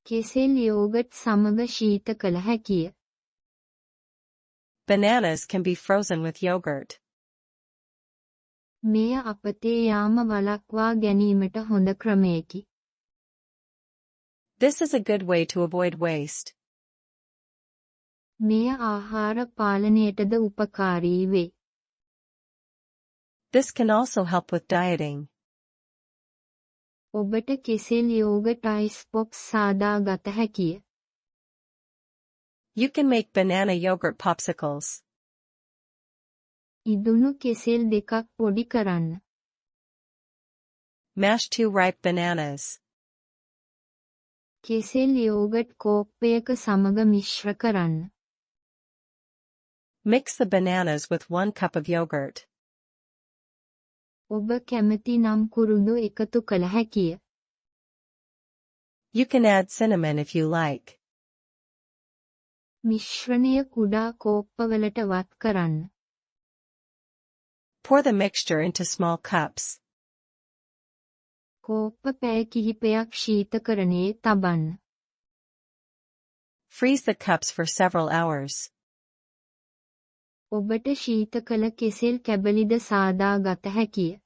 කෙසෙල් යෝගට් සමග ශීත කළ හැකිය. Bananas can be frozen with yogurt. මෙය අපතේ යාම වළක්වා ගැනීමට හොඳ ක්‍රමයකි. This is a good way to avoid waste. මෙය ආහාර පාලනයටද උපකාරී වේ. This can also help with dieting. ඔබට කෙසෙල් යෝගට් අයිස් පොප්ස් සාදා ගත හැකිය. You can make banana yogurt popsicles. ඉදුණු කෙසෙල් දෙකක් පොඩි කරන්න. Mash 2 ripe bananas. කෙසෙල් යෝගට් කෝප්පයක සමග මිශ්‍ර කරන්න. Mix the bananas with 1 cup of yogurt. ඔබ කැමති නම් කුරුඳු එකතු කළ හැකිය. You can add cinnamon if you like. මිශ්‍රණය කුඩා කෝප්පවලට වත් කරන්න. Pour the mixture into small cups. කෝප්ප පැය කිහිපයක් ශීතකරණයේ තබන්න. Freeze the cups for several hours. ඔබට ශීත කළ කෙසෙල් කැබලිද සාදා ගත හැකිය.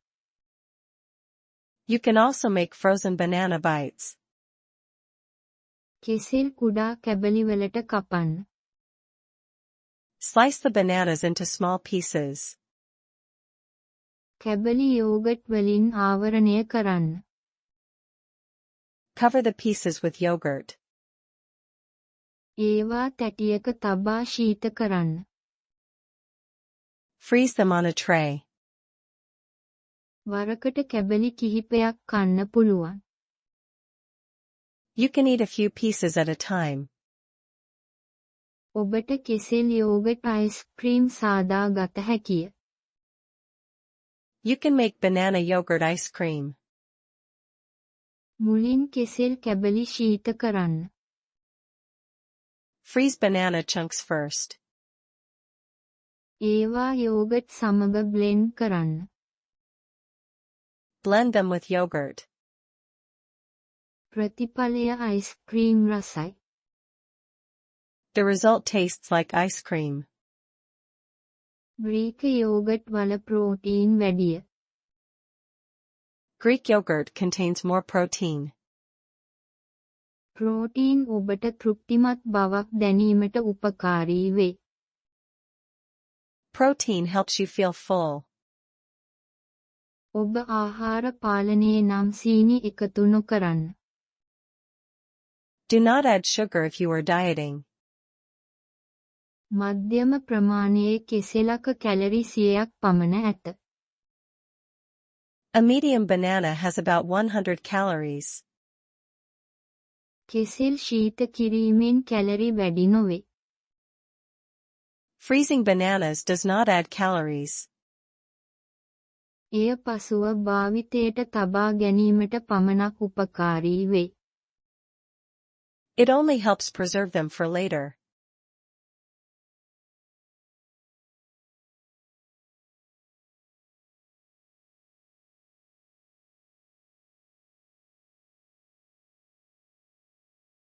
You can also make frozen banana bites. කෙසෙල් කුඩා කැබලිවලට කපන්න. Slice the bananas into small pieces. කැබලි යෝගට් වලින් ආවරණය කරන්න. Cover the pieces with yogurt. ඒවා තැටියක තබා ශීත කරන්න. Freeze them on a tray. වරකට කැබලි කිහිපයක් කන්න පුළුවන්. You can eat a few pieces at a time. ඔබට කෙසෙල් යෝගට් අයිස් ක්‍රීම් සාදා ගත හැකිය. You can make banana yogurt ice cream. මුලින් කෙසෙල් කැබලි ශීත කරන්න. Freeze banana chunks first. ඒවා යෝගට් සමග බ්ලෙන්ඩ් කරන්න. Blend them with yogurt. ප්‍රතිඵලය අයිස් ක්‍රීම් රසයි. The result tastes like ice cream. Greek yoghurt වල ප්‍රෝටීන් වැඩිය. Greek yogurt contains more protein. Protein ඔබට තෘප්තිමත් බවක් දැනීමට උපකාරී වේ. Protein helps you feel full. ඔබ ආහාර පාලනයේ නම් සීනි එකතු නොකරන්න. Do not add sugar if you are dieting. මධ්‍යම ප්‍රමාණයේ කෙසෙලක කැලරි 100ක් පමණ ඇත. A medium banana has about 100 calories. කෙසෙල් ශීත කිරීමෙන් කැලරි වැඩි නොවේ. Freezing bananas does not add calories. එය පසුව භාවිතයට තබා ගැනීමට පමණක් උපකාරී වේ. It only helps preserve them for later.